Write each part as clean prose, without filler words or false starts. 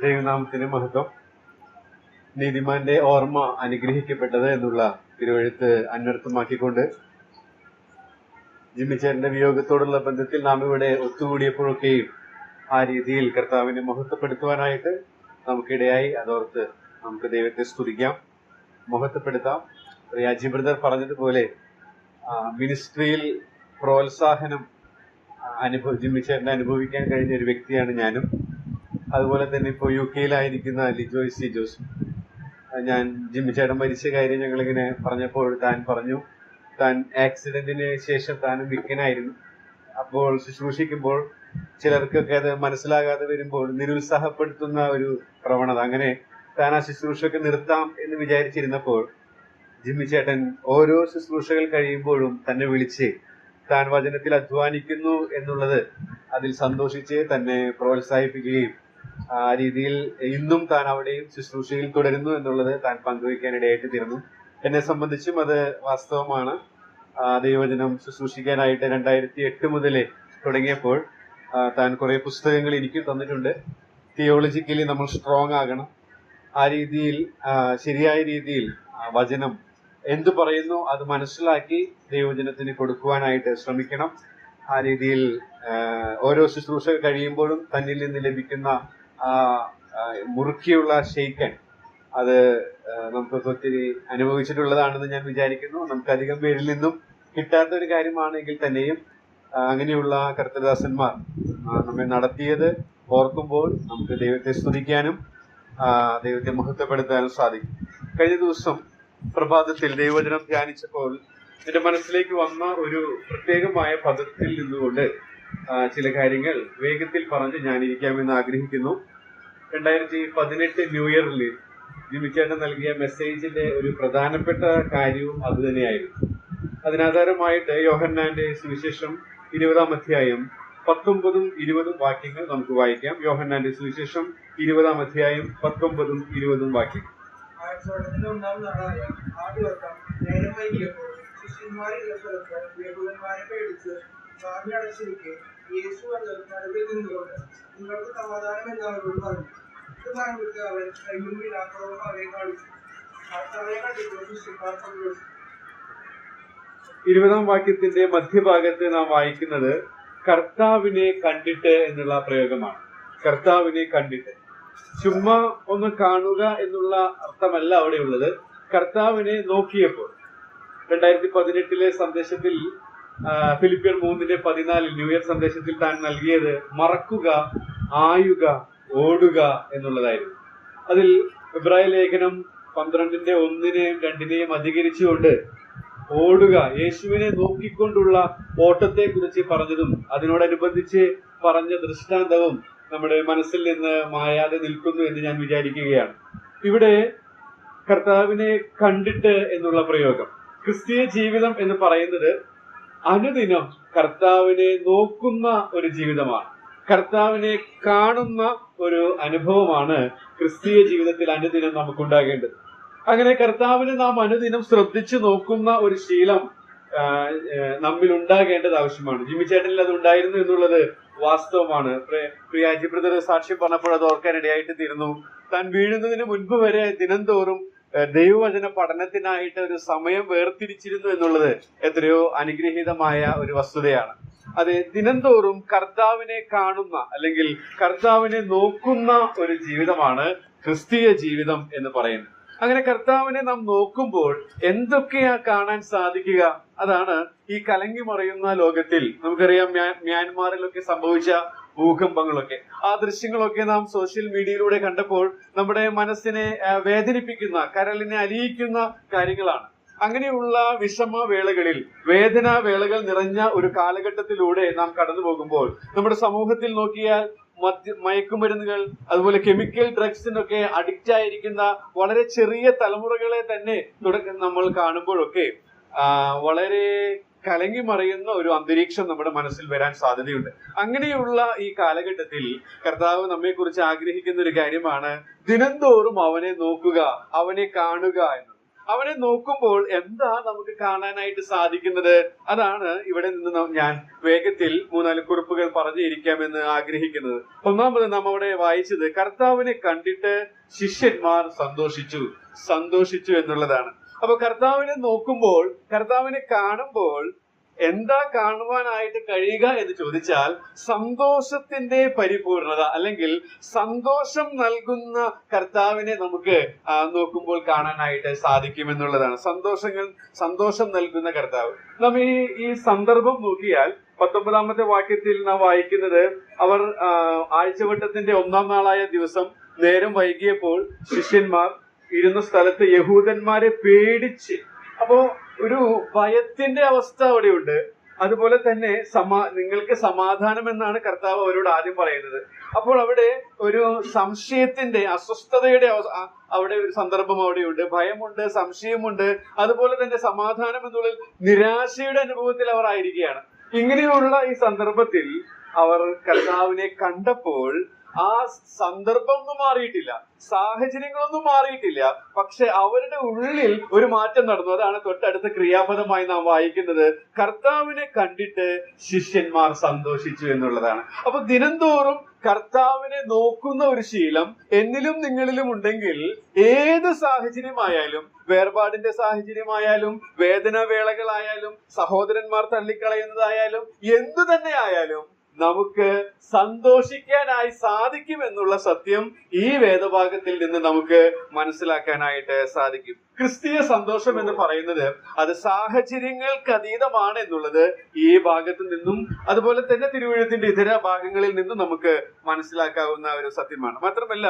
ദൈവനാമത്തിന് മഹത്വം. നീതിമാന്റെ ഓർമ്മ അനുഗ്രഹിക്കപ്പെട്ടത് എന്നുള്ള തിരുവെഴുത്ത് അന്വർത്ഥമാക്കിക്കൊണ്ട് ജിമ്മിച്ചേരന്റെ വിയോഗത്തോടുള്ള ബന്ധത്തിൽ നാം ഇവിടെ ഒത്തുകൂടിയപ്പോഴൊക്കെയും ആ രീതിയിൽ കർത്താവിനെ മഹത്വപ്പെടുത്തുവാനായിട്ട് നമുക്കിടയായി. അതോർത്ത് നമുക്ക് ദൈവത്തെ സ്തുതിക്കാം, മഹത്വപ്പെടുത്താം. റിയാജി ബ്രദർ പറഞ്ഞതുപോലെ മിനിസ്ട്രിയിൽ പ്രോത്സാഹനം ജിമ്മിച്ചേരനെ അനുഭവിക്കാൻ കഴിഞ്ഞ ഒരു വ്യക്തിയാണ് ഞാനും. അതുപോലെ തന്നെ ഇപ്പോൾ UK-യിലായിരിക്കുന്ന ലിജോയ് സി ജോസ്, ഞാൻ ജിമ്മിച്ചേട്ടൻ മരിച്ച കാര്യം ഞങ്ങളിങ്ങനെ പറഞ്ഞപ്പോൾ താൻ പറഞ്ഞു, താൻ ആക്സിഡന്റിന് ശേഷം താനും വിക്കനായിരുന്നു. അപ്പോൾ ശുശ്രൂഷിക്കുമ്പോൾ ചിലർക്കൊക്കെ അത് മനസ്സിലാകാതെ വരുമ്പോൾ നിരുത്സാഹപ്പെടുത്തുന്ന ഒരു പ്രവണത, അങ്ങനെ താൻ ആ ശുശ്രൂഷയൊക്കെ നിർത്താം എന്ന് വിചാരിച്ചിരുന്നപ്പോൾ ജിമ്മിച്ചേട്ടൻ ഓരോ ശുശ്രൂഷകൾ കഴിയുമ്പോഴും തന്നെ വിളിച്ച് താൻ വചനത്തിൽ അധ്വാനിക്കുന്നു എന്നുള്ളത് അതിൽ സന്തോഷിച്ച് തന്നെ പ്രോത്സാഹിപ്പിക്കുകയും ആ രീതിയിൽ ഇന്നും താൻ അവിടെയും ശുശ്രൂഷയിൽ തുടരുന്നു എന്നുള്ളത് താൻ പങ്കുവയ്ക്കാനിടയായിട്ട് തീർന്നു. എന്നെ സംബന്ധിച്ചും അത് വാസ്തവമാണ്. ദൈവവചനം ശുശ്രൂഷിക്കാനായിട്ട് 2008 മുതൽ തുടങ്ങിയപ്പോൾ താൻ കുറെ പുസ്തകങ്ങൾ എനിക്ക് തന്നിട്ടുണ്ട്. തിയോളജിക്കലി നമ്മൾ സ്ട്രോങ് ആകണം, ആ രീതിയിൽ ശരിയായ രീതിയിൽ വചനം എന്തു പറയുന്നു അത് മനസ്സിലാക്കി ദൈവവചനത്തിന് കൊടുക്കുവാനായിട്ട് ശ്രമിക്കണം. ആ രീതിയിൽ ഓരോ ശുശ്രൂഷ കഴിയുമ്പോഴും തന്നിൽ നിന്ന് ലഭിക്കുന്ന മുറുക്കിയുള്ള ഷെയ്ക്കൻ അത് നമുക്കൊക്കെ ഒത്തിരി അനുഭവിച്ചിട്ടുള്ളതാണെന്ന് ഞാൻ വിചാരിക്കുന്നു. നമുക്ക് അധികം പേരിൽ നിന്നും കിട്ടാത്ത ഒരു കാര്യമാണെങ്കിൽ തന്നെയും അങ്ങനെയുള്ള കർത്തദാസന്മാർ നമ്മെ നടത്തിയത് ഓർക്കുമ്പോൾ നമുക്ക് ദൈവത്തെ സ്തുതിക്കാനും ദൈവത്തെ മഹത്വപ്പെടുത്താനും സാധിക്കും. കഴിഞ്ഞ ദിവസം പ്രഭാതത്തിൽ ദൈവവചനം ധ്യാനിച്ചപ്പോൾ എന്റെ മനസ്സിലേക്ക് വന്ന ഒരു പ്രത്യേകമായ പദത്തിൽ നിന്നുകൊണ്ട് ചില കാര്യങ്ങൾ വേഗത്തിൽ പറഞ്ഞ് ഞാനിരിക്കാമെന്ന് ആഗ്രഹിക്കുന്നു. 2018 ന്യൂ ഇയറിൽ ജിമ്മിച്ചേട്ടൻ നൽകിയ മെസ്സേജിന്റെ ഒരു പ്രധാനപ്പെട്ട കാര്യവും അത് തന്നെയായിരുന്നു. അതിനാധാരമായിട്ട് യോഹന്നാന്റെ സുവിശേഷം 20-ാം അധ്യായം 19-ഉം 20-ഉം വാക്യങ്ങൾ നമുക്ക് വായിക്കാം. യോഹന്നാന്റെ സുവിശേഷം 20-ാം അധ്യായം 19-ഉം 20-ഉം വാക്യങ്ങൾ. യേശു നടുവിൽ നിന്നുകൊണ്ട് നിങ്ങൾക്ക് സമാധാനം എന്നവരോട് പറഞ്ഞു. ഇത് പറഞ്ഞിട്ട് അവൻ കയ്യും വിലാപ്പുറവും അവരെ കാണിച്ചു. കർത്താവിനെ കണ്ടിട്ട് ശിഷ്യന്മാർ സന്തോഷിച്ചു. 20-ാം വാക്യത്തിന്റെ മധ്യഭാഗത്ത് നാം വായിക്കുന്നത് കർത്താവിനെ കണ്ടിട്ട് എന്നുള്ള പ്രയോഗമാണ്. കർത്താവിനെ കണ്ടിട്ട്, ചുമ്മാ ഒന്ന് കാണുക എന്നുള്ള അർത്ഥമല്ല അവിടെ ഉള്ളത്. കർത്താവിനെ നോക്കിയപ്പോൾ 2018 സന്ദേശത്തിൽ ഫിലിപ്പിയർ 3:14 ന്യൂ ഇയർ സന്ദേശത്തിൽ താൻ നൽകിയത് മറക്കുക, ആയുക, ഓടുക എന്നുള്ളതായിരുന്നു. അതിൽ ഇബ്രായ ലേഖനം 12:1-നെയും 2-നെയും അധികരിച്ചുകൊണ്ട് ഓടുക, യേശുവിനെ നോക്കിക്കൊണ്ടുള്ള ഓട്ടത്തെ കുറിച്ച് പറഞ്ഞതും അതിനോടനുബന്ധിച്ച് പറഞ്ഞ ദൃഷ്ടാന്തവും നമ്മുടെ മനസ്സിൽ നിന്ന് മായാതെ നിൽക്കുന്നു എന്ന് ഞാൻ വിചാരിക്കുകയാണ്. ഇവിടെ കർത്താവിനെ കണ്ടിട്ട് എന്നുള്ള പ്രയോഗം, ക്രിസ്തീയ ജീവിതം എന്ന് പറയുന്നത് അനുദിനം കർത്താവിനെ നോക്കുന്ന ഒരു ജീവിതമാണ്. കർത്താവിനെ കാണുന്ന ഒരു അനുഭവമാണ് ക്രിസ്തീയ ജീവിതത്തിൽ അനുദിനം നമുക്കുണ്ടാകേണ്ടത്. അങ്ങനെ കർത്താവിനെ നാം അനുദിനം ശ്രദ്ധിച്ചു നോക്കുന്ന ഒരു ശീലം നമ്മിൽ ഉണ്ടാകേണ്ടത് ആവശ്യമാണ്. ജിമ്മിച്ചേട്ടനിൽ അത് ഉണ്ടായിരുന്നു എന്നുള്ളത് വാസ്തവമാണ്. പ്രിയാജി ബ്രദർ സാക്ഷ്യം പറഞ്ഞപ്പോൾ അത് ഓർക്കാനിടയായിട്ട് തീർന്നു. താൻ വീഴുന്നതിന് മുൻപ് വരെ ദിനംതോറും ദൈവവചന പഠനത്തിനായിട്ട് ഒരു സമയം വേർതിരിച്ചിരുന്നു എന്നുള്ളത് എത്രയോ അനുഗ്രഹീതമായ ഒരു വസ്തുതയാണ്. അത് ദിനംതോറും കർത്താവിനെ കാണുന്ന അല്ലെങ്കിൽ കർത്താവിനെ നോക്കുന്ന ഒരു ജീവിതമാണ് ക്രിസ്തീയ ജീവിതം എന്ന് പറയുന്നത്. അങ്ങനെ കർത്താവിനെ നാം നോക്കുമ്പോൾ എന്തൊക്കെയാ കാണാൻ സാധിക്കുക? അതാണ് ഈ കലങ്ങി മറിയുന്ന ലോകത്തിൽ നമുക്കറിയാം മ്യാൻമാറിലൊക്കെ സംഭവിച്ച ഭൂകമ്പങ്ങളൊക്കെ, ആ ദൃശ്യങ്ങളൊക്കെ നാം സോഷ്യൽ മീഡിയയിലൂടെ കണ്ടപ്പോൾ നമ്മുടെ മനസ്സിനെ വേദനിപ്പിക്കുന്ന, കരളിനെ അലിയിക്കുന്ന കാര്യങ്ങളാണ്. അങ്ങനെയുള്ള വിഷമ വേളകളിൽ, വേദനാ വേളകൾ നിറഞ്ഞ ഒരു കാലഘട്ടത്തിലൂടെ നാം കടന്നു പോകുമ്പോൾ നമ്മുടെ സമൂഹത്തിൽ നോക്കിയാൽ മയക്കുമരുന്നുകൾ, അതുപോലെ കെമിക്കൽ ഡ്രഗ്സിനൊക്കെ അഡിക്റ്റ് ആയിരിക്കുന്ന വളരെ ചെറിയ തലമുറകളെ തന്നെ നമ്മൾ കാണുമ്പോഴൊക്കെ വളരെ കലങ്ങി മറിയുന്ന ഒരു അന്തരീക്ഷം നമ്മുടെ മനസ്സിൽ വരാൻ സാധ്യതയുണ്ട്. അങ്ങനെയുള്ള ഈ കാലഘട്ടത്തിൽ കർത്താവ് നമ്മെ കുറിച്ച് ആഗ്രഹിക്കുന്ന ഒരു കാര്യമാണ് ദിനംതോറും അവനെ നോക്കുക, അവനെ കാണുക എന്നത്. അവനെ നോക്കുമ്പോൾ എന്താ നമുക്ക് കാണാനായിട്ട് സാധിക്കുന്നത്? അതാണ് ഇവിടെ നിന്ന് ഞാൻ വേഗത്തിൽ 3-4 കുറിപ്പുകൾ പറഞ്ഞിരിക്കാമെന്ന് ആഗ്രഹിക്കുന്നത്. ഒന്നാമത് നാം അവിടെ വായിച്ചത് കർത്താവിനെ കണ്ടിട്ട് ശിഷ്യന്മാർ സന്തോഷിച്ചു എന്നുള്ളതാണ്. അപ്പൊ കർത്താവിനെ നോക്കുമ്പോൾ, കർത്താവിനെ കാണുമ്പോൾ എന്താ കാണുവാനായിട്ട് കഴിയുക എന്ന് ചോദിച്ചാൽ സന്തോഷത്തിന്റെ പരിപൂർണത, അല്ലെങ്കിൽ സന്തോഷം നൽകുന്ന കർത്താവിനെ നമുക്ക് നോക്കുമ്പോൾ കാണാനായിട്ട് സാധിക്കും എന്നുള്ളതാണ്. സന്തോഷം നൽകുന്ന കർത്താവ്. നാം ഈ സന്ദർഭം നോക്കിയാൽ 19-ാമത്തെ വാക്യത്തിൽ നാം വായിക്കുന്നത്, അവർ ആഴ്ചവട്ടത്തിന്റെ 1-ാം നാളായ ദിവസം നേരം വൈകിയപ്പോൾ ശിഷ്യന്മാർ ഇരുന്ന സ്ഥലത്ത് യഹൂദന്മാരെ പേടിച്ച്, അപ്പോ ഒരു ഭയത്തിന്റെ അവസ്ഥ അവിടെയുണ്ട്. അതുപോലെ തന്നെ നിങ്ങൾക്ക് സമാധാനം എന്നാണ് കർത്താവ് അവരോട് ആദ്യം പറയുന്നത്. അപ്പോൾ അവിടെ ഒരു സംശയത്തിന്റെ, അസ്വസ്ഥതയുടെ അവിടെ ഒരു സന്ദർഭം അവിടെയുണ്ട്. ഭയമുണ്ട്, സംശയമുണ്ട്, അതുപോലെ തന്നെ സമാധാനം എന്നുള്ള നിരാശയുടെ അനുഭവത്തിൽ അവർ ആയിരിക്കുകയാണ്. ഇങ്ങനെയുള്ള ഈ സന്ദർഭത്തിൽ അവർ കർത്താവിനെ കണ്ടപ്പോൾ ആ സന്ദർഭമൊന്നും മാറിയിട്ടില്ല, സാഹചര്യങ്ങളൊന്നും മാറിയിട്ടില്ല, പക്ഷെ അവരുടെ ഉള്ളിൽ ഒരു മാറ്റം നടന്നു. അതാണ് തൊട്ടടുത്ത ക്രിയാപദമായി നാം വായിക്കുന്നത്, കർത്താവിനെ കണ്ടിട്ട് ശിഷ്യന്മാർ സന്തോഷിച്ചു എന്നുള്ളതാണ്. അപ്പൊ ദിനംതോറും കർത്താവിനെ നോക്കുന്ന ഒരു ശീലം എന്നിലും നിങ്ങളിലും ഉണ്ടെങ്കിൽ ഏത് സാഹചര്യമായാലും, വേർപാടിന്റെ സാഹചര്യമായാലും, വേദനാവേളകളായാലും, സഹോദരന്മാർ തള്ളിക്കളയുന്നതായാലും, എന്തു തന്നെ ആയാലും നമുക്ക് സന്തോഷിക്കാനായി സാധിക്കും എന്നുള്ള സത്യം ഈ വേദഭാഗത്തിൽ നിന്ന് നമുക്ക് മനസ്സിലാക്കാനായിട്ട് സാധിക്കും. ക്രിസ്തീയ സന്തോഷം എന്ന് പറയുന്നത് അത് സാഹചര്യങ്ങൾക്ക് അതീതമാണ് എന്നുള്ളത് ഈ ഭാഗത്ത് നിന്നും അതുപോലെ തന്നെ തിരുവെഴുത്തിന്റെ ഇതര ഭാഗങ്ങളിൽ നിന്നും നമുക്ക് മനസ്സിലാക്കാവുന്ന ഒരു സത്യമാണ്. മാത്രമല്ല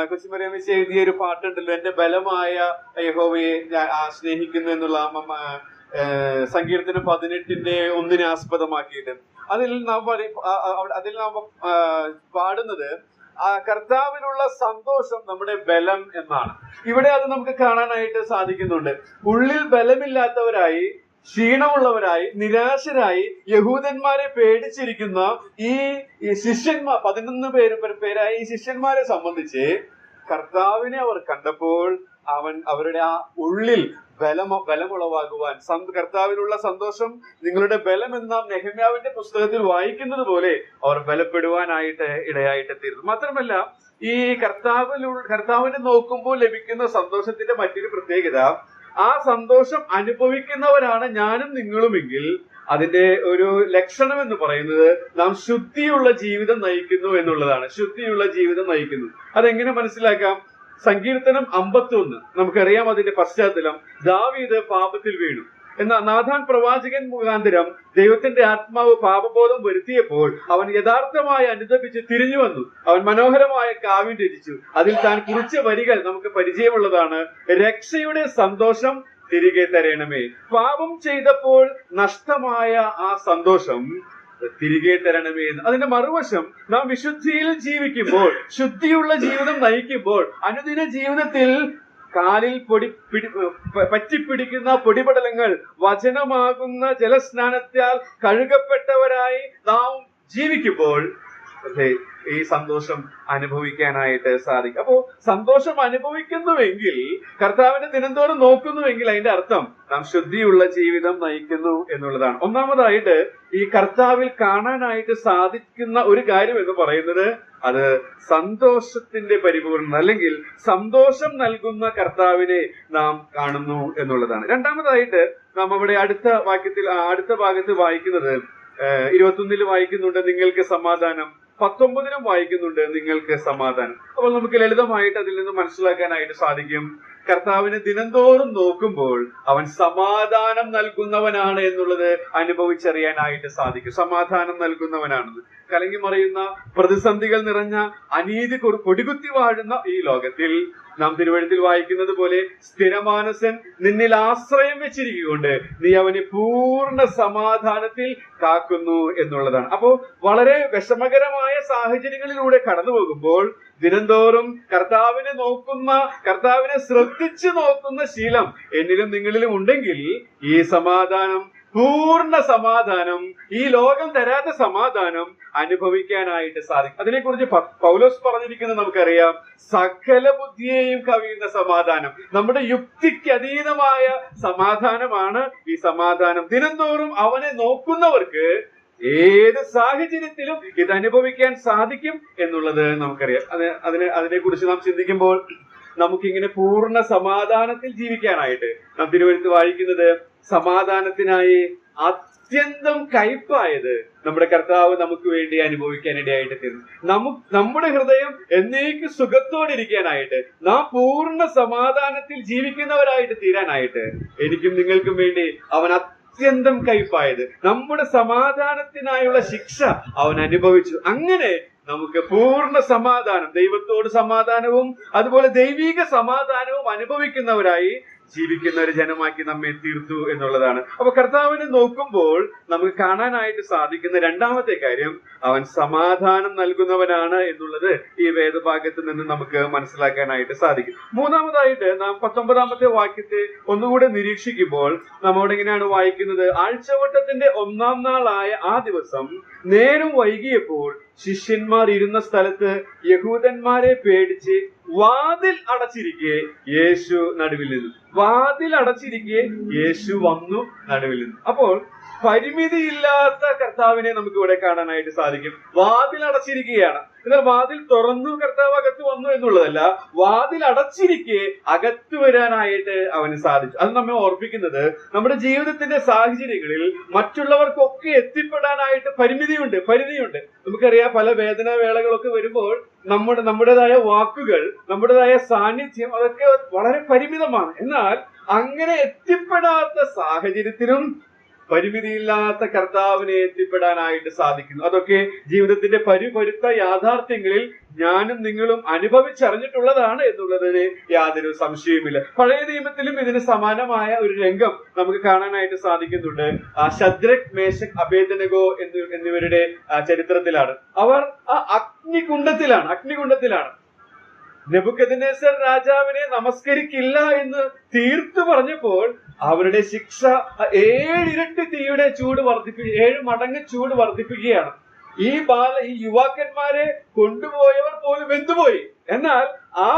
കൊച്ചുമറിയമ്മ എഴുതിയ ഒരു പാട്ടുണ്ടല്ലോ, എന്റെ ബലമായ യഹോവയെ സ്നേഹിക്കുന്നു എന്നുള്ള സങ്കീർത്തനം 18:1 ആസ്പദമാക്കിയിട്ട് അതിൽ നാം പാടുന്നത് കർത്താവിനുള്ള സന്തോഷം നമ്മുടെ ബലം എന്നാണ്. ഇവിടെ അത് നമുക്ക് കാണാനായിട്ട് സാധിക്കുന്നുണ്ട്. ഉള്ളിൽ ബലമില്ലാത്തവരായി, ക്ഷീണമുള്ളവരായി, നിരാശരായി, യഹൂദന്മാരെ പേടിച്ചിരിക്കുന്ന ഈ ശിഷ്യന്മാർ, 11 പേരായി ഈ ശിഷ്യന്മാരെ സംബന്ധിച്ച് കർത്താവിനെ അവർ കണ്ടപ്പോൾ അവരുടെ ആ ഉള്ളിൽ ബലമുളവാകുവാൻ, കർത്താവിലുള്ള സന്തോഷം നിങ്ങളുടെ ബലം എന്ന നെഹമ്യാവിന്റെ പുസ്തകത്തിൽ വായിക്കുന്നത് പോലെ അവർ ബലപ്പെടുവാനായിട്ട് ഇടയായിട്ട് തീർന്നു. മാത്രമല്ല ഈ കർത്താവിനെ നോക്കുമ്പോൾ ലഭിക്കുന്ന സന്തോഷത്തിന്റെ മറ്റൊരു പ്രത്യേകത, ആ സന്തോഷം അനുഭവിക്കുന്നവരാണ് ഞാനും നിങ്ങളുമെങ്കിൽ അതിന്റെ ഒരു ലക്ഷണം എന്ന് പറയുന്നത് നാം ശുദ്ധിയുള്ള ജീവിതം നയിക്കുന്നു എന്നുള്ളതാണ്. ശുദ്ധിയുള്ള ജീവിതം നയിക്കുന്നു. അതെങ്ങനെ മനസ്സിലാക്കാം? സങ്കീർത്തനം 51 നമുക്കറിയാം അതിന്റെ പശ്ചാത്തലം. ദാവീദ് പാപത്തിൽ വീണു. എന്നാൽ നാഥാൻ പ്രവാചകൻ മുഖാന്തരം ദൈവത്തിന്റെ ആത്മാവ് പാപബോധം വരുത്തിയപ്പോൾ അവൻ യഥാർത്ഥമായി അനുതപിച്ച് തിരിഞ്ഞു വന്നു. അവൻ മനോഹരമായ കാവ്യം രചിച്ചു. അതിൽ താൻ കുറിച്ച വരികൾ നമുക്ക് പരിചയമുള്ളതാണ്. രക്ഷയുടെ സന്തോഷം തിരികെ തരണമേ. പാപം ചെയ്തപ്പോൾ നഷ്ടമായ ആ സന്തോഷം തിരികെ തരണമേ എന്ന്. അതിന്റെ മറുവശം, നാം വിശുദ്ധിയിൽ ജീവിക്കുമ്പോൾ, ശുദ്ധിയുള്ള ജീവിതം നയിക്കുമ്പോൾ, അനുദിന ജീവിതത്തിൽ കാലിൽ പറ്റിപ്പിടിക്കുന്ന പൊടിപടലങ്ങൾ വചനമാകുന്ന ജലസ്നാനത്താൽ കഴുകപ്പെട്ടവരായി നാം ജീവിക്കുമ്പോൾ ഈ സന്തോഷം അനുഭവിക്കാനായിട്ട് സാധിക്കും. അപ്പോ സന്തോഷം അനുഭവിക്കുന്നുവെങ്കിൽ, കർത്താവിനെ ദിനംതോറും നോക്കുന്നുവെങ്കിൽ അതിന്റെ അർത്ഥം നാം ശുദ്ധിയുള്ള ജീവിതം നയിക്കുന്നു എന്നുള്ളതാണ്. ഒന്നാമതായിട്ട് ഈ കർത്താവിൽ കാണാനായിട്ട് സാധിക്കുന്ന ഒരു കാര്യം എന്ന് പറയുന്നത് അത് സന്തോഷത്തിന്റെ പരിപൂർണത, അല്ലെങ്കിൽ സന്തോഷം നൽകുന്ന കർത്താവിനെ നാം കാണുന്നു എന്നുള്ളതാണ്. രണ്ടാമതായിട്ട് നാം അവിടെ അടുത്ത ഭാഗത്ത് വായിക്കുന്നത് 21 വായിക്കുന്നുണ്ട്, നിങ്ങൾക്ക് സമാധാനം. 19 വായിക്കുന്നുണ്ട്, നിങ്ങൾക്ക് സമാധാനം. അപ്പോൾ നമുക്ക് ലളിതമായിട്ട് അതിൽ നിന്ന് മനസ്സിലാക്കാനായിട്ട് സാധിക്കും, കർത്താവിനെ ദിനംതോറും നോക്കുമ്പോൾ അവൻ സമാധാനം നൽകുന്നവനാണ് എന്നുള്ളത് അനുഭവിച്ചറിയാനായിട്ട് സാധിക്കും. സമാധാനം നൽകുന്നവനാണെന്ന്. കലങ്ങി മറിയുന്ന പ്രതിസന്ധികൾ നിറഞ്ഞ അനീതി കൊടികുത്തി വാഴുന്ന ഈ ലോകത്തിൽ നാം തിരുവഴുത്തിൽ വായിക്കുന്നത് പോലെ സ്ഥിരമാനസൻ നിന്നിൽ ആശ്രയം വെച്ചിരിക്കുകൊണ്ട് നീ അവനെ പൂർണ്ണ സമാധാനത്തിൽ കാക്കുന്നു എന്നുള്ളതാണ്. അപ്പോ വളരെ വിഷമകരമായ സാഹചര്യങ്ങളിലൂടെ കടന്നു പോകുമ്പോൾ ദിനംതോറും കർത്താവിനെ നോക്കുന്ന, കർത്താവിനെ ശ്രദ്ധിച്ചു നോക്കുന്ന ശീലം എന്നിലും നിങ്ങളിലും ഉണ്ടെങ്കിൽ ഈ സമാധാനം പൂർണ്ണ സമാധാനം, ഈ ലോകം തരാത്ത സമാധാനം അനുഭവിക്കാനായിട്ട് സാധിക്കും. അതിനെക്കുറിച്ച് പൗലോസ് പറഞ്ഞിരിക്കുന്നത് നമുക്കറിയാം. സകല ബുദ്ധിയെയും കവിയുന്ന സമാധാനം, നമ്മുടെ യുക്തിക്ക് അതീതമായ സമാധാനമാണ് ഈ സമാധാനം. ദിനംതോറും അവനെ നോക്കുന്നവർക്ക് ഏത് സാഹചര്യത്തിലും ഇത് അനുഭവിക്കാൻ സാധിക്കും എന്നുള്ളത് നമുക്കറിയാം. അതിനെക്കുറിച്ച് നാം ചിന്തിക്കുമ്പോൾ നമുക്കിങ്ങനെ പൂർണ്ണ സമാധാനത്തിൽ ജീവിക്കാനായിട്ട് നാം തിരുവഴുത്ത് വായിക്കുന്നത്, സമാധാനത്തിനായി അത്യന്തം കയ്പായത് നമ്മുടെ കർത്താവ് നമുക്ക് വേണ്ടി അനുഭവിക്കാൻ ഇടയായിട്ട് തീർന്നു. നമ്മുടെ ഹൃദയം എന്നേക്ക് സുഖത്തോടിരിക്കാനായിട്ട്, നാം പൂർണ്ണ സമാധാനത്തിൽ ജീവിക്കുന്നവരായിട്ട് തീരാനായിട്ട് എനിക്കും നിങ്ങൾക്കും വേണ്ടി അവൻ അത്യന്തം കയ്പായത്, നമ്മുടെ സമാധാനത്തിനായുള്ള ശിക്ഷ അവൻ അനുഭവിച്ചു. അങ്ങനെ നമുക്ക് പൂർണ്ണ സമാധാനം, ദൈവത്തോട് സമാധാനവും അതുപോലെ ദൈവിക സമാധാനവും അനുഭവിക്കുന്നവരായി ജീവിക്കുന്ന ഒരു ജനമാക്കി നമ്മെ തീർത്തു എന്നുള്ളതാണ്. അപ്പൊ കർത്താവിനെ നോക്കുമ്പോൾ നമുക്ക് കാണാനായിട്ട് സാധിക്കുന്ന രണ്ടാമത്തെ കാര്യം, അവൻ സമാധാനം നൽകുന്നവനാണ് എന്നുള്ളത് ഈ വേദഭാഗത്ത് നിന്ന് നമുക്ക് മനസ്സിലാക്കാനായിട്ട് സാധിക്കും. മൂന്നാമതായിട്ട് നാം 19-ാമത്തെ വാക്യത്തെ ഒന്നുകൂടെ നിരീക്ഷിക്കുമ്പോൾ നമ്മോട് ഇങ്ങനെയാണ് വായിക്കുന്നത്, ആഴ്ചവട്ടത്തിന്റെ 1-ാം നാളായ ആ ദിവസം നേരം വൈകിയപ്പോൾ ശിഷ്യന്മാർ ഇരുന്ന സ്ഥലത്ത് യഹൂദന്മാരെ പേടിച്ച് വാതിൽ അടച്ചിരിക്കെ യേശു നടുവിൽ നിന്നു. വാതിൽ അടച്ചിരിക്കെ യേശു വന്നു നടുവിൽ നിന്നു. അപ്പോൾ പരിമിതിയില്ലാത്ത കർത്താവിനെ നമുക്ക് ഇവിടെ കാണാനായിട്ട് സാധിക്കും. വാതിൽ അടച്ചിരിക്കുകയാണ്, എന്നാൽ വാതിൽ തുറന്നു കർത്താവ് അകത്ത് വന്നു എന്നുള്ളതല്ല, വാതിൽ അടച്ചിരിക്കെ അകത്ത് വരാനായിട്ട് അവന് സാധിച്ചു. അത് നമ്മെ ഓർപ്പിക്കുന്നത്, നമ്മുടെ ജീവിതത്തിന്റെ സാഹചര്യങ്ങളിൽ മറ്റുള്ളവർക്കൊക്കെ എത്തിപ്പെടാനായിട്ട് പരിധിയുണ്ട്. നമുക്കറിയാം, പല വേദനാവേളകളൊക്കെ വരുമ്പോൾ നമ്മുടേതായ വാക്കുകൾ, നമ്മുടേതായ സാന്നിധ്യം അതൊക്കെ വളരെ പരിമിതമാണ്. എന്നാൽ അങ്ങനെ എത്തിപ്പെടാത്ത സാഹചര്യത്തിലും പരിമിതിയില്ലാത്ത കർത്താവിനെ എത്തിപ്പെടാനായിട്ട് സാധിക്കുന്നു. അതൊക്കെ ജീവിതത്തിന്റെ പരുപരുത്ത യാഥാർത്ഥ്യങ്ങളിൽ ഞാനും നിങ്ങളും അനുഭവിച്ചറിഞ്ഞിട്ടുള്ളതാണ് എന്നുള്ളതിന് യാതൊരു സംശയവുമില്ല. പഴയ നിയമത്തിലും ഇതിന് സമാനമായ ഒരു രംഗം നമുക്ക് കാണാനായിട്ട് സാധിക്കുന്നുണ്ട്. ശദ്രക്, മേശക്, അബേദ്നെഗോ എന്നിവരുടെ ചരിത്രത്തിലാണ്. അവർ ആ അഗ്നികുണ്ഡത്തിലാണ്. നെബൂഖദ്നേസർ രാജാവിനെ നമസ്കരിക്കില്ല എന്ന് തീർത്തു പറഞ്ഞപ്പോൾ അവരുടെ ശിക്ഷ 7 ഇരട്ടി തീയുടെ ചൂട് 7 മടങ്ങ് ചൂട് വർദ്ധിപ്പിക്കുകയാണ്. ഈ യുവാക്കന്മാരെ കൊണ്ടുപോയവർ പോലും വെന്തുപോയി. എന്നാൽ ആ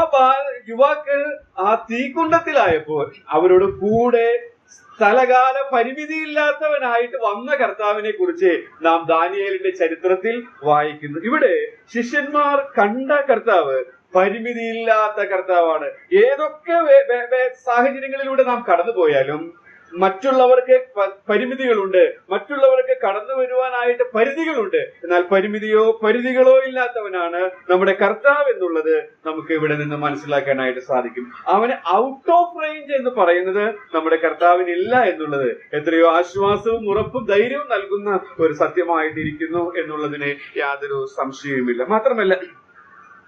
യുവാക്കൾ ആ തീക്കുണ്ടത്തിലായപ്പോൾ അവരോട് കൂടെ സ്ഥലകാല പരിമിതിയില്ലാത്തവനായിട്ട് വന്ന കർത്താവിനെ കുറിച്ച് നാം ദാനിയേലിന്റെ ചരിത്രത്തിൽ വായിക്കുന്നു. ഇവിടെ ശിഷ്യന്മാർ കണ്ട കർത്താവ് പരിമിതിയില്ലാത്ത കർത്താവാണ്. ഏതൊക്കെ സാഹചര്യങ്ങളിലൂടെ നാം കടന്നുപോയാലും മറ്റുള്ളവർക്ക് പരിമിതികളുണ്ട്, മറ്റുള്ളവർക്ക് കടന്നു വരുവാനായിട്ട് പരിധികളുണ്ട്. എന്നാൽ പരിധികളോ ഇല്ലാത്തവനാണ് നമ്മുടെ കർത്താവ് എന്നുള്ളത് നമുക്ക് ഇവിടെ നിന്ന് മനസ്സിലാക്കാനായിട്ട് സാധിക്കും. അവന് ഔട്ട് ഓഫ് റേഞ്ച് എന്ന് പറയുന്നത് നമ്മുടെ കർത്താവിനില്ല എന്നുള്ളത് എത്രയോ ആശ്വാസവും ഉറപ്പും ധൈര്യവും നൽകുന്ന ഒരു സത്യമായിട്ടിരിക്കുന്നു എന്നുള്ളതിന് യാതൊരു സംശയവുമില്ല. മാത്രമല്ല,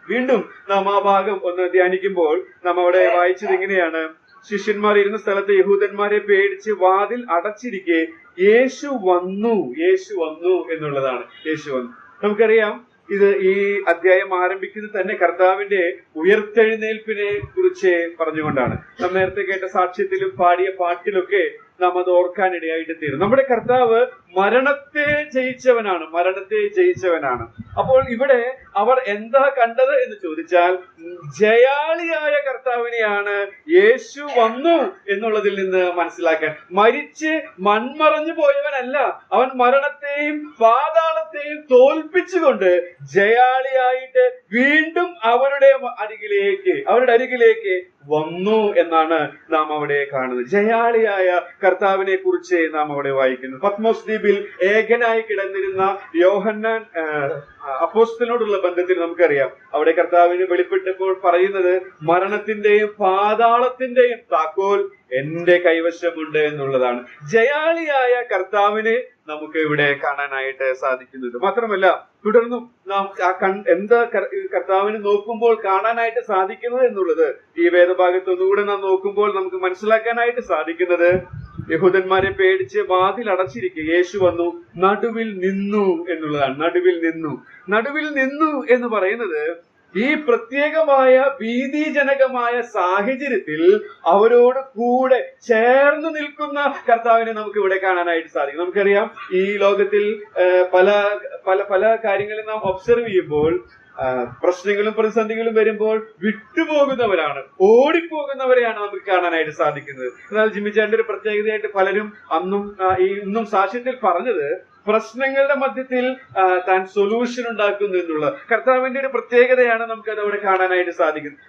വീണ്ടും നാം ആ ഭാഗം ഒന്ന് ധ്യാനിക്കുമ്പോൾ നാം അവിടെ വായിച്ചത് ഇങ്ങനെയാണ്, ശിഷ്യന്മാർ ഇരുന്ന സ്ഥലത്ത് യഹൂദന്മാരെ പേടിച്ച് വാതിൽ അടച്ചിരിക്കെ യേശു വന്നു എന്നുള്ളതാണ്. യേശു വന്നു. നമുക്കറിയാം, ഇത് ഈ അധ്യായം ആരംഭിക്കുന്നത് തന്നെ കർത്താവിന്റെ ഉയർത്തെഴുന്നേൽപ്പിനെ കുറിച്ച് പറഞ്ഞുകൊണ്ടാണ്. നാം നേരത്തെ കേട്ട സാക്ഷ്യത്തിലും പാടിയ പാട്ടിലൊക്കെ നാം അത് ഓർക്കാനിടയായിട്ട് തീരും. നമ്മുടെ കർത്താവ് മരണത്തെ ജയിച്ചവനാണ്. അപ്പോൾ ഇവിടെ അവർ എന്താ കണ്ടത് എന്ന് ചോദിച്ചാൽ, ജയാളിയായ കർത്താവിനെയാണ് യേശു വന്നു എന്നുള്ളതിൽ നിന്ന് മനസ്സിലാക്കാൻ. മരിച്ച് മൺമറഞ്ഞു പോയവനല്ല, അവൻ മരണത്തെയും പാതാളത്തെയും തോൽപ്പിച്ചുകൊണ്ട് ജയാളിയായിട്ട് വീണ്ടും അവരുടെ അരികിലേക്ക് വന്നു എന്നാണ് നാം അവിടെ കാണുന്നത്. ജയാളിയായ കർത്താവിനെ കുറിച്ച് നാം അവിടെ വായിക്കുന്നു. പത്മോസ് ദ്വീപിൽ ഏകനായി കിടന്നിരുന്ന യോഹന്നാൻ അപ്പോസ്തലനോടുള്ള ബന്ധത്തിൽ നമുക്കറിയാം, അവിടെ കർത്താവിന് വെളിപ്പെട്ടപ്പോൾ പറയുന്നത്, മരണത്തിന്റെയും പാതാളത്തിന്റെയും താക്കോൽ എന്റെ കൈവശമുണ്ട് എന്നുള്ളതാണ്. ജയാളിയായ കർത്താവിനെ നമുക്ക് ഇവിടെ കാണാനായിട്ട് സാധിക്കുന്നുണ്ട്. മാത്രമല്ല, തുടർന്നും നാം എന്താ കർത്താവിനെ നോക്കുമ്പോൾ കാണാനായിട്ട് സാധിക്കുന്നത് എന്നുള്ളത് ഈ വേദഭാഗത്ത് ഒന്നുകൂടെ നാം നോക്കുമ്പോൾ നമുക്ക് മനസ്സിലാക്കാനായിട്ട് സാധിക്കുന്നത്, യഹൂദന്മാരെ പേടിച്ച് വാതിൽ അടച്ചിരിക്കുക യേശു വന്നു നടുവിൽ നിന്നു എന്നുള്ളതാണ്. നടുവിൽ നിന്നു എന്ന് പറയുന്നത് ഈ പ്രത്യേകമായ ഭീതിജനകമായ സാഹചര്യത്തിൽ അവരോട് കൂടെ ചേർന്ന് നിൽക്കുന്ന കർത്താവിനെ നമുക്ക് ഇവിടെ കാണാനായിട്ട് സാധിക്കും. നമുക്കറിയാം, ഈ ലോകത്തിൽ പല പല പല കാര്യങ്ങളിൽ നാം ഒബ്സർവ് ചെയ്യുമ്പോൾ പ്രശ്നങ്ങളും പ്രതിസന്ധികളും വരുമ്പോൾ വിട്ടുപോകുന്നവരാണ്, ഓടിപ്പോകുന്നവരെയാണ് നമുക്ക് കാണാനായിട്ട് സാധിക്കുന്നത്. എന്നാൽ ജിമ്മിച്ചാന്റെ ഒരു പ്രത്യേകതയായിട്ട് പലരും ഇന്നും സാക്ഷ്യത്തിൽ പറഞ്ഞത്, പ്രശ്നങ്ങളുടെ മധ്യത്തിൽ താൻ സൊല്യൂഷൻ ഉണ്ടാക്കുന്നു എന്നുള്ള കർത്താവിന്റെ ഒരു പ്രത്യേകതയാണ് നമുക്കത് അവിടെ കാണാനായിട്ട് സാധിക്കുന്നത്.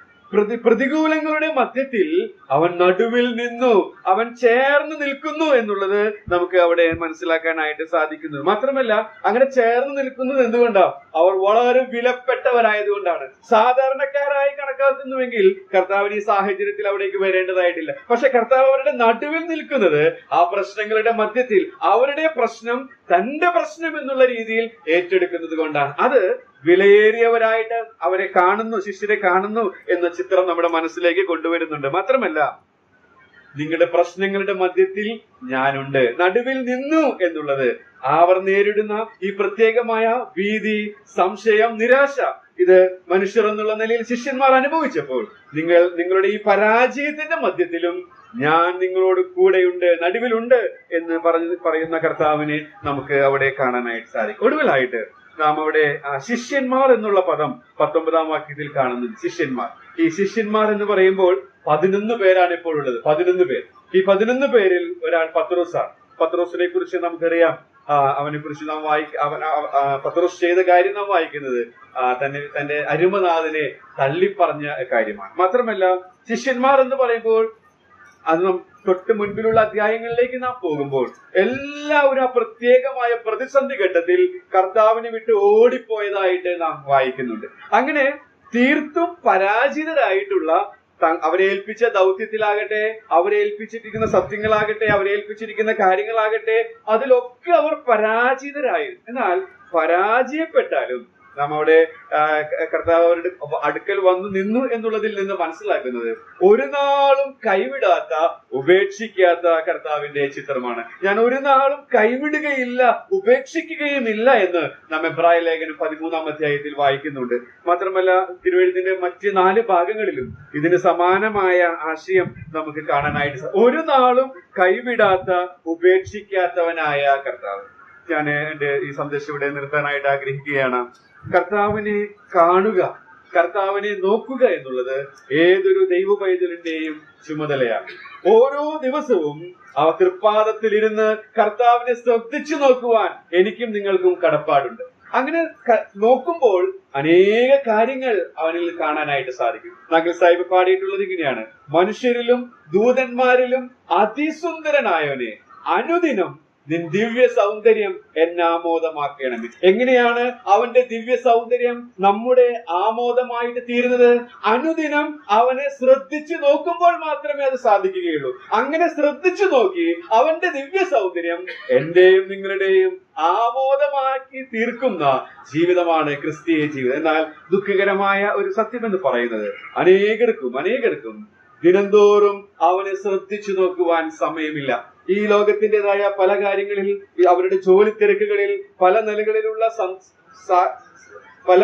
പ്രതികൂലങ്ങളുടെ മധ്യത്തിൽ അവൻ നടുവിൽ നിന്നു, അവൻ ചേർന്ന് നിൽക്കുന്നു എന്നുള്ളത് നമുക്ക് അവിടെ മനസ്സിലാക്കാനായിട്ട് സാധിക്കുന്നു. മാത്രമല്ല, അങ്ങനെ ചേർന്ന് നിൽക്കുന്നത് എന്തുകൊണ്ടാണ്? അവർ വളരെ വിലപ്പെട്ടവരായതുകൊണ്ടാണ്. സാധാരണക്കാരായി കണക്കാക്കുന്നുവെങ്കിൽ കർത്താവിന് ഈ സാഹചര്യത്തിൽ അവിടേക്ക് വരേണ്ടതായിട്ടില്ല. പക്ഷെ കർത്താവ് അവരുടെ നടുവിൽ നിൽക്കുന്നത് ആ പ്രശ്നങ്ങളുടെ മധ്യത്തിൽ അവരുടെ പ്രശ്നം തന്റെ പ്രശ്നം എന്നുള്ള രീതിയിൽ ഏറ്റെടുക്കുന്നത് കൊണ്ടാണ്. അത് വിലയേറിയവരായിട്ട് അവരെ കാണുന്നു, ശിഷ്യരെ കാണുന്നു എന്ന ചിത്രം നമ്മുടെ മനസ്സിലേക്ക് കൊണ്ടുവരുന്നുണ്ട്. മാത്രമല്ല, നിങ്ങളുടെ പ്രശ്നങ്ങളുടെ മധ്യത്തിൽ ഞാനുണ്ട്, നടുവിൽ നിന്നു എന്നുള്ളത് അവർ നേരിടുന്ന ഈ പ്രത്യേകമായ ഭീതി, സംശയം, നിരാശ, ഇത് മനുഷ്യർ എന്നുള്ള നിലയിൽ ശിഷ്യന്മാർ അനുഭവിച്ചപ്പോൾ നിങ്ങളുടെ ഈ പരാജയത്തിന്റെ മധ്യത്തിലും ഞാൻ നിങ്ങളോട് കൂടെയുണ്ട്, നടുവിലുണ്ട് എന്ന് പറയുന്ന കർത്താവിനെ നമുക്ക് അവിടെ കാണാനായിട്ട് സാധിക്കും. ഒടുവിലായിട്ട് നാം അവിടെ ശിഷ്യന്മാർ എന്നുള്ള പദം 19-ാം വാക്യത്തിൽ കാണുന്നത്. ശിഷ്യന്മാർ, ഈ ശിഷ്യന്മാർ എന്ന് പറയുമ്പോൾ 11 പേരാണ് ഇപ്പോൾ ഉള്ളത്. 11 പേർ. ഈ 11 പേരിൽ ഒരാൾ പത്രോസാണ്. പത്രോസിനെ കുറിച്ച് നമുക്കറിയാം. അവനെ കുറിച്ച് നാം പത്രോസ് ചെയ്ത കാര്യം നാം വായിക്കുന്നത് തന്റെ അരുമനാഥനെ തള്ളിപ്പറഞ്ഞ കാര്യമാണ്. മാത്രമല്ല, ശിഷ്യന്മാർ എന്ന് പറയുമ്പോൾ അത് തൊട്ട് മുൻപിലുള്ള അധ്യായങ്ങളിലേക്ക് നാം പോകുമ്പോൾ എല്ലാവരും ആ പ്രത്യേകമായ പ്രതിസന്ധി ഘട്ടത്തിൽ കർത്താവിനെ വിട്ട് ഓടിപ്പോയതായിട്ട് നാം വായിക്കുന്നുണ്ട്. അങ്ങനെ തീർത്തും പരാജിതരായിട്ടുള്ള, അവരെ ഏൽപ്പിച്ച ദൗത്യത്തിലാകട്ടെ, അവരെ ഏൽപ്പിച്ചിരിക്കുന്ന സത്യങ്ങളാകട്ടെ, അവരെ ഏൽപ്പിച്ചിരിക്കുന്ന കാര്യങ്ങളാകട്ടെ, അതിലൊക്കെ അവർ പരാജിതരായിരുന്നു. എന്നാൽ പരാജയപ്പെട്ടാലും നാം അവിടെ കർത്താവ് അവരുടെ അടുക്കൽ വന്നു നിന്നു എന്നുള്ളതിൽ നിന്ന് മനസ്സിലാക്കുന്നത് ഒരു നാളും കൈവിടാത്ത, ഉപേക്ഷിക്കാത്ത കർത്താവിന്റെ ചിത്രമാണ്. ഞാൻ ഒരു നാളും കൈവിടുകയില്ല, ഉപേക്ഷിക്കുകയുമില്ല എന്ന് നാം എബ്രായ ലേഖനം 13-ാം അധ്യായത്തിൽ വായിക്കുന്നുണ്ട്. മാത്രമല്ല, തിരുവെഴുത്തിന്റെ മറ്റ് 4 ഭാഗങ്ങളിലും ഇതിന് സമാനമായ ആശയം നമുക്ക് കാണാനായിട്ട് ഒരു നാളും കൈവിടാത്ത, ഉപേക്ഷിക്കാത്തവനായ കർത്താവ്. ഞാൻ എന്റെ ഈ സന്ദേശം ഇവിടെ നിർത്താനായിട്ട് ആഗ്രഹിക്കുകയാണ്. കർത്താവിനെ കാണുക, കർത്താവിനെ നോക്കുക എന്നുള്ളത് ഏതൊരു ദൈവ പൈതലിന്റെയും ചുമതലയാണ്. ഓരോ ദിവസവും ആ തൃപ്പാദത്തിലിരുന്ന് കർത്താവിനെ ശ്രദ്ധിച്ചു നോക്കുവാൻ എനിക്കും നിങ്ങൾക്കും കടപ്പാടുണ്ട്. അങ്ങനെ നോക്കുമ്പോൾ അനേക കാര്യങ്ങൾ അവനിൽ കാണാനായിട്ട് സാധിക്കും. നഗൽ സാഹിബ് പാടിയിട്ടുള്ളത് ഇങ്ങനെയാണ്: മനുഷ്യരിലും ദൂതന്മാരിലും അതിസുന്ദരനായവനെ അനുദിനം നിൻ ദിവ്യ സൗന്ദര്യം എന്നെ ആമോദമാക്കണമേ. എങ്ങനെയാണ് അവന്റെ ദിവ്യ സൗന്ദര്യം നമ്മുടെ ആമോദമായിട്ട് തീരുന്നത്? അനുദിനം അവനെ ശ്രദ്ധിച്ചു നോക്കുമ്പോൾ മാത്രമേ അത് സാധിക്കുകയുള്ളൂ. അങ്ങനെ ശ്രദ്ധിച്ചു നോക്കി അവന്റെ ദിവ്യ സൗന്ദര്യം എന്റെയും നിങ്ങളുടെയും ആമോദമാക്കി തീർക്കുന്ന ജീവിതമാണ് ക്രിസ്തീയ ജീവിതം. എന്നാൽ ദുഃഖകരമായ ഒരു സത്യം എന്ന് പറയുന്നത്, അനേകർക്കും ദിനംതോറും അവനെ ശ്രദ്ധിച്ചു നോക്കുവാൻ സമയമില്ല. ഈ ലോകത്തിൻ്റെതായ പല കാര്യങ്ങളിൽ, അവരുടെ ജോലി തിരക്കുകളിൽ, പല നിലകളിലുള്ള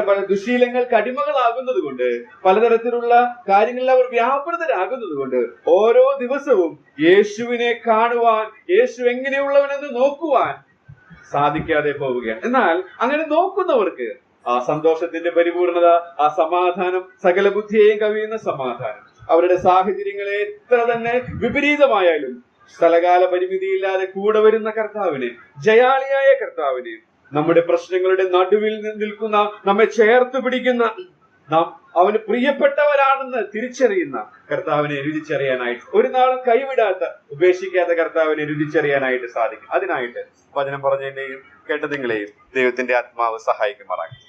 പല ദുശീലങ്ങൾക്ക് അടിമകളാകുന്നത് കൊണ്ട്, പലതരത്തിലുള്ള കാര്യങ്ങളിൽ അവർ വ്യാപൃതരാകുന്നത് കൊണ്ട് ഓരോ ദിവസവും യേശുവിനെ കാണുവാൻ, യേശു എങ്ങനെയുള്ളവനെന്ന് നോക്കുവാൻ സാധിക്കാതെ പോവുകയാണ്. എന്നാൽ അങ്ങനെ നോക്കുന്നവർക്ക് ആ സന്തോഷത്തിന്റെ പരിപൂർണത, ആ സമാധാനം, സകല ബുദ്ധിയെയും കവിയുന്ന സമാധാനം, അവരുടെ സാഹചര്യങ്ങളെ എത്ര തന്നെ വിപരീതമായാലും സ്ഥലകാല പരിമിതിയില്ലാതെ കൂടെ വരുന്ന കർത്താവിനെ, ജയാളിയായ കർത്താവിനെ, നമ്മുടെ പ്രശ്നങ്ങളുടെ നടുവിൽ നിൽക്കുന്ന, നമ്മെ ചേർത്ത് പിടിക്കുന്ന, നാം അവന് പ്രിയപ്പെട്ടവരാണെന്ന് തിരിച്ചറിയുന്ന കർത്താവിനെ രുചിച്ചറിയാനായിട്ട്, ഒരു നാളും കൈവിടാത്ത, ഉപേക്ഷിക്കാത്ത കർത്താവിനെ രുചിച്ചറിയാനായിട്ട് സാധിക്കും. അതിനായിട്ട് വചനം പറഞ്ഞതിന്റെയും കേട്ടതിങ്ങളെയും ദൈവത്തിന്റെ ആത്മാവ് സഹായിക്കുമാറാകും.